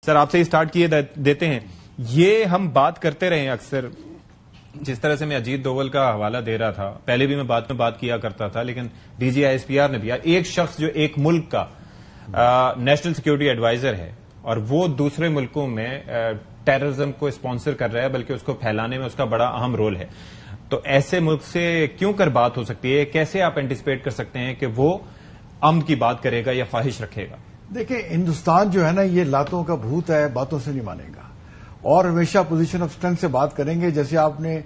سر آپ سے ہی اسٹارٹ کیے دیتے ہیں. یہ ہم بات کرتے رہے ہیں اکثر، جس طرح سے میں اجیت دوول کا حوالہ دے رہا تھا، پہلے بھی میں بات کیا کرتا تھا، لیکن D G I S P R نے بھی، ایک شخص جو ایک ملک کا نیشنل سیکورٹی ایڈوائزر ہے اور وہ دوسرے ملکوں میں ٹیررزم کو اسپانسر کر رہا ہے، بلکہ اس کو پھیلانے میں اس کا بڑا اہم رول ہے، تو ایسے ملک سے کیوں کر بات ہو سکتی ہے؟ کیسے آپ اینٹیسپیٹ کر سکتے ہیں کہ وہ امن کی بات کرے گا یا خواہش رکھے گا؟ دیکھیں، ہندوستان جو ہے نا، یہ لاتوں کا بھوت ہے، باتوں سے نہیں مانے گا، اور ہمیشہ پوزیشن آف اسٹرینتھ سے بات کریں گے. جیسے آپ نے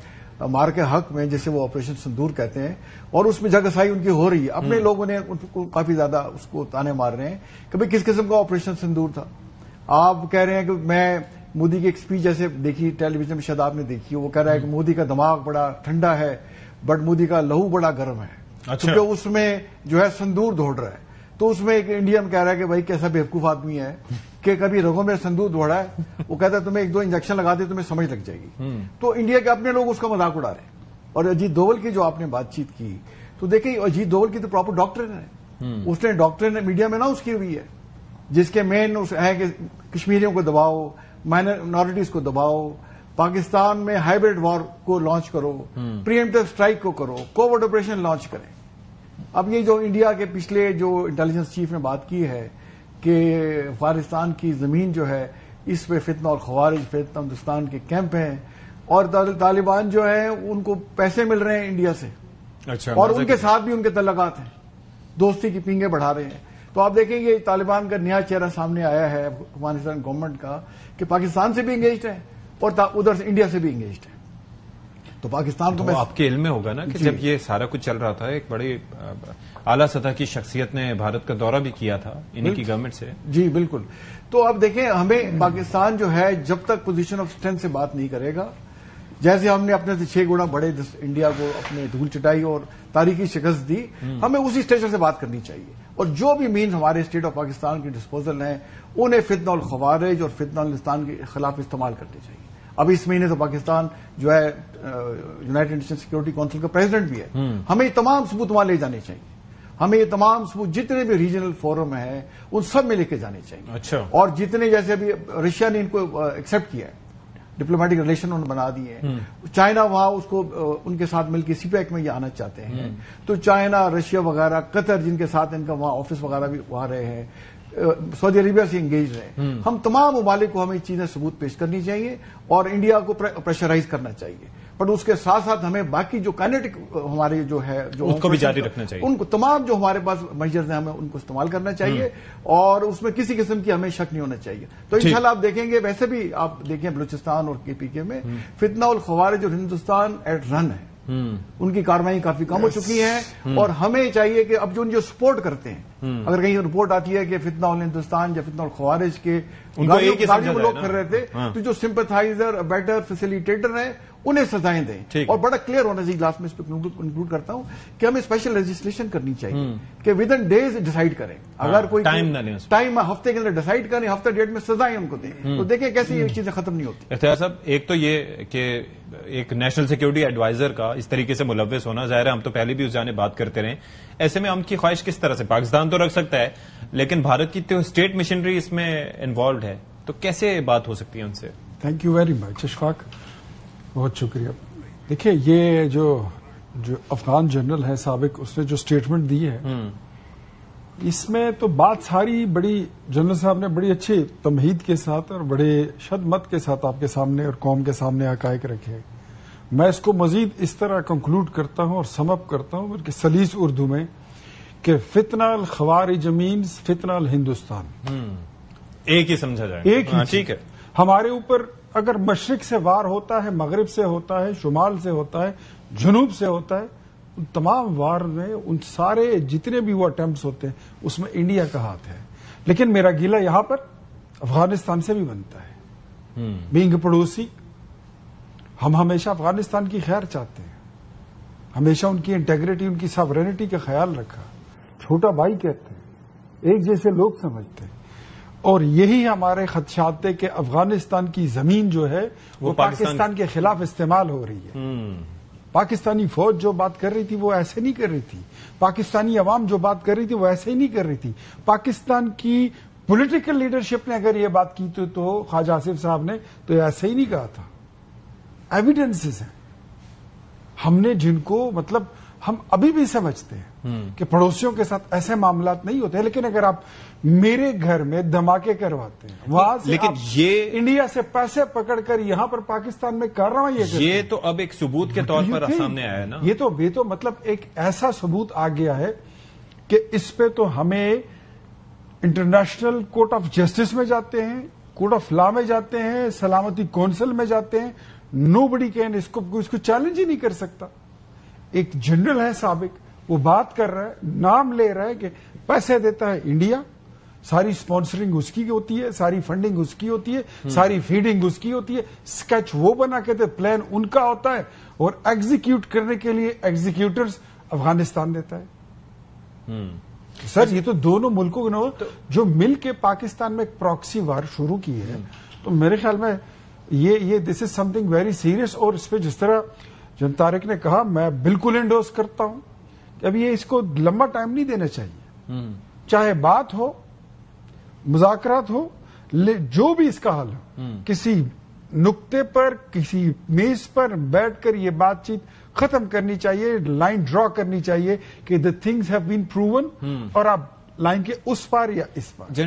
مار کے حق میں، جیسے وہ آپریشن سندور کہتے ہیں، اور اس میں جگہسائی ان کی ہو رہی ہے. اپنے لوگوں نے ان کو کافی زیادہ اس کو تانے مار رہے ہیں کہ بھئی کس قسم کا آپریشن سندور تھا. آپ کہہ رہے ہیں کہ میں مودی کی ایک اسپیچ جیسے دیکھی ٹیلی ویژن میں، شاید آپ نے دیکھی، وہ کہہ رہا ہے کہ مودی کا دماغ بڑا ٹھنڈا ہے بٹ مودی کا لہو بڑا گرم ہے، کیونکہ اس میں جو ہے سندور دوڑ رہا ہے. تو اس میں ایک انڈین کہہ رہا ہے کہ بھائی کیسا بیوقوف آدمی ہے کہ کبھی رگوں میں سندور دوڑا ہے. وہ کہتا ہے تمہیں 1-2 انجیکشن لگا دے تمہیں سمجھ لگ جائے گی. تو انڈیا کے اپنے لوگ اس کا مذاق اڑا رہے ہیں. اور اجیت دوول کی جو آپ نے بات چیت کی، تو دیکھیں اجیت دوول کی تو پراپر ڈاکٹر ہے، اس نے ڈاکٹر نے میڈیا میں اناؤنس کی ہوئی ہے، جس کے مین ہے کہ کشمیریوں کو دباؤ، مائنورٹیز کو دباؤ، پاکستان میں ہائیبرڈ وار کو لانچ کرو، پریمپٹیو اسٹرائک کو کرو، کوورٹ آپریشن لانچ کریں. اب یہ جو انڈیا کے پچھلے جو انٹیلیجنس چیف نے بات کی ہے کہ افغانستان کی زمین جو ہے اس پہ فتنہ اور خوارج، فتنہ ہندوستان کے کیمپ ہیں، اور طالبان جو ہیں ان کو پیسے مل رہے ہیں انڈیا سے، اور ان کے ساتھ بھی ان کے تعلقات ہیں، دوستی کی پینگیں بڑھا رہے ہیں. تو آپ دیکھیں گے طالبان کا نیا چہرہ سامنے آیا ہے افغانستان گورنمنٹ کا، کہ پاکستان سے بھی انگیجڈ ہے اور ادھر سے انڈیا سے بھی انگیجڈ ہے. تو پاکستان کو آپ کے علم میں ہوگا نا کہ جب یہ سارا کچھ چل رہا تھا، ایک بڑی اعلیٰ سطح کی شخصیت نے بھارت کا دورہ بھی کیا تھا انہی کی گورنمنٹ سے. جی بالکل. تو اب دیکھیں، ہمیں پاکستان جو ہے جب تک پوزیشن آف اسٹرینتھ سے بات نہیں کرے گا، جیسے ہم نے اپنے سے 6 گنا بڑے انڈیا کو اپنے دھول چٹائی اور تاریخی شکست دی، ہمیں اسی اسٹیچر سے بات کرنی چاہیے. اور جو بھی مینز ہمارے اسٹیٹ آف پاکستان کے ڈسپوزل ہیں، انہیں فتنہ الخوارج اور فتنہ ہندوستان کے خلاف استعمال کرنے چاہیے. اب اس مہینے تو پاکستان جو ہے یونائیٹڈ نیشن سیکورٹی کونسل کا پریزیڈنٹ بھی ہے. ہمیں یہ تمام ثبوت وہاں لے جانے چاہیے. ہمیں یہ تمام ثبوت جتنے بھی ریجنل فورم ہیں ان سب میں لے کے جانے چاہیے. اور جتنے جیسے ابھی رشیا نے ان کو ایکسپٹ کیا ہے، ڈپلومیٹک ریلیشن انہوں نے بنا دیے ہیں. چائنا وہاں اس کو ان کے ساتھ مل کے سی پیک میں یہ آنا چاہتے ہیں. تو چائنا، رشیا وغیرہ، قطر جن کے ساتھ ان کا وہاں آفس وغیرہ بھی وہاں رہے ہیں، سعودی عربیہ سے انگیج رہے. ہم تمام ممالک کو ہمیں چیزیں ثبوت پیش کرنی چاہیے اور انڈیا کو پریشرائز کرنا چاہیے. بٹ اس کے ساتھ ساتھ ہمیں باقی جو کائنیٹک ہمارے جو ہے اس کو بھی جاری رکھنا چاہیے. ان کو تمام جو ہمارے پاس میجرز ہیں ہمیں ان کو استعمال کرنا چاہیے، اور اس میں کسی قسم کی ہمیں شک نہیں ہونا چاہیے. تو انشاءاللہ آپ دیکھیں گے، ویسے بھی آپ دیکھیں بلوچستان اور کے پی کے میں فتنہ الخوارج اور ہندوستان ایٹ رن ہے. ان کی کارروائی کافی کم ہو چکی ہیں، اور ہمیں چاہیے کہ اب جو سپورٹ کرتے ہیں، اگر کہیں رپورٹ آتی ہے کہ فتنہ ہندوستان یا فتنہ الخوارج کے گاڑیوں میں لوگ پھر رہے تھے، تو جو سمپتھائزر، بیٹر فیسیلیٹیٹر ہیں انہیں سزائیں دیں. اور بڑا کلیئر ہونا چاہیے. لاسٹ میں اس پہ انکلوڈ کرتا ہوں کہ ہمیں اسپیشل لیجسلیشن کرنی چاہیے کہ ود ان ڈیز ڈیسائیڈ کریں. اگر کوئی ٹائم ہفتے کے اندر ڈیسائیڈ کریں، ہفتہ ڈیٹ میں سزائیں ان کو دیں. تو دیکھیں کیسے یہ چیزیں ختم نہیں ہوتی. اختیار صاحب، ایک تو یہ کہ ایک نیشنل سیکورٹی ایڈوائزر کا اس طریقے سے ملوث ہونا، ظاہر ہے ہم تو پہلے بھی اس جانب بات کرتے رہے. ایسے میں ہم کی خواہش کس طرح سے پاکستان تو رکھ سکتا ہے، لیکن بھارت کی تو اسٹیٹ مشنری اس میں انوالوڈ ہے، تو کیسے بات ہو سکتی ہے ان سے؟ Thank you very much Ashfaq, بہت شکریہ. دیکھیں، یہ جو افغان جنرل ہے سابق، اس نے جو اسٹیٹمنٹ دی ہے، اس میں تو بات ساری بڑی جنرل صاحب نے بڑی اچھی تمہید کے ساتھ اور بڑے شدمت کے ساتھ آپ کے سامنے اور قوم کے سامنے حقائق رکھے. میں اس کو مزید اس طرح کنکلوڈ کرتا ہوں اور سم اپ کرتا ہوں بلکہ سلیس اردو میں کہ فتنہ الخوارج مینز فتنہ الہندوستان. ایک ہی سمجھا جائے، ایک ہی. ٹھیک ہے. ہمارے اوپر اگر مشرق سے وار ہوتا ہے، مغرب سے ہوتا ہے، شمال سے ہوتا ہے، جنوب سے ہوتا ہے، ان تمام وار میں ان سارے جتنے بھی وہ اٹیمپٹس ہوتے ہیں اس میں انڈیا کا ہاتھ ہے. لیکن میرا گیلا یہاں پر افغانستان سے بھی بنتا ہے. بینگ پڑوسی، ہم ہمیشہ افغانستان کی خیر چاہتے ہیں، ہمیشہ ان کی انٹیگریٹی، ان کی ساورینٹی کا خیال رکھا. چھوٹا بھائی کہتے ہیں، ایک جیسے لوگ سمجھتے ہیں. اور یہی ہمارے خدشات تھے کہ افغانستان کی زمین جو ہے وہ پاکستان کے خلاف استعمال ہو رہی ہے. پاکستانی فوج جو بات کر رہی تھی وہ ایسے نہیں کر رہی تھی، پاکستانی عوام جو بات کر رہی تھی وہ ایسے ہی نہیں کر رہی تھی. پاکستان کی پولیٹیکل لیڈرشپ نے اگر یہ بات کی تو خواجہ آصف صاحب نے تو ایسے ہی نہیں کہا تھا. ایویڈنسز ہیں ہم نے جن کو مطلب ہم ابھی بھی سمجھتے ہیں کہ پڑوسیوں کے ساتھ ایسے معاملات نہیں ہوتے, لیکن اگر آپ میرے گھر میں دھماکے کرواتے ہیں وہاں سے لیکن یہ انڈیا سے پیسے پکڑ کر یہاں پر پاکستان میں کارروائی یہ تو اب ایک ثبوت کے طور پر سامنے آیا ہے نا. یہ تو مطلب ایک ایسا ثبوت آ گیا ہے کہ اس پہ تو ہمیں انٹرنیشنل کورٹ آف جسٹس میں جاتے ہیں, کورٹ آف لا میں جاتے ہیں, سلامتی کونسل میں جاتے ہیں, نو بڈی کین اس کو چیلنج ہی نہیں کر سکتا. ایک جنرل ہے سابق, وہ بات کر رہا ہے, نام لے رہا ہے کہ پیسے دیتا ہے انڈیا, ساری اسپانسرنگ اس کی ہوتی ہے, ساری فنڈنگ اس کی ہوتی ہے, ساری فیڈنگ اس کی ہوتی ہے, اسکیچ وہ بنا کے دے, پلان ان کا ہوتا ہے, اور ایگزیکیوٹ کرنے کے لیے ایگزیکیوٹرز افغانستان دیتا ہے. سر یہ تو دونوں ملکوں نے جو مل کے پاکستان میں ایک پراکسی وار شروع کی ہے, تو میرے خیال میں یہ دس از سم تھنگ ویری سیریس. اور اس پہ جس طرح جن طارق نے کہا میں بالکل انڈورس کرتا ہوں کہ اب یہ اس کو لمبا ٹائم نہیں دینا چاہیے, چاہے بات ہو, مذاکرات ہو, جو بھی اس کا حل ہو, کسی نقطے پر کسی میز پر بیٹھ کر یہ بات چیت ختم کرنی چاہیے, لائن ڈرا کرنی چاہیے کہ the things have been proven, اور آپ لائن کے اس پار یا اس پار.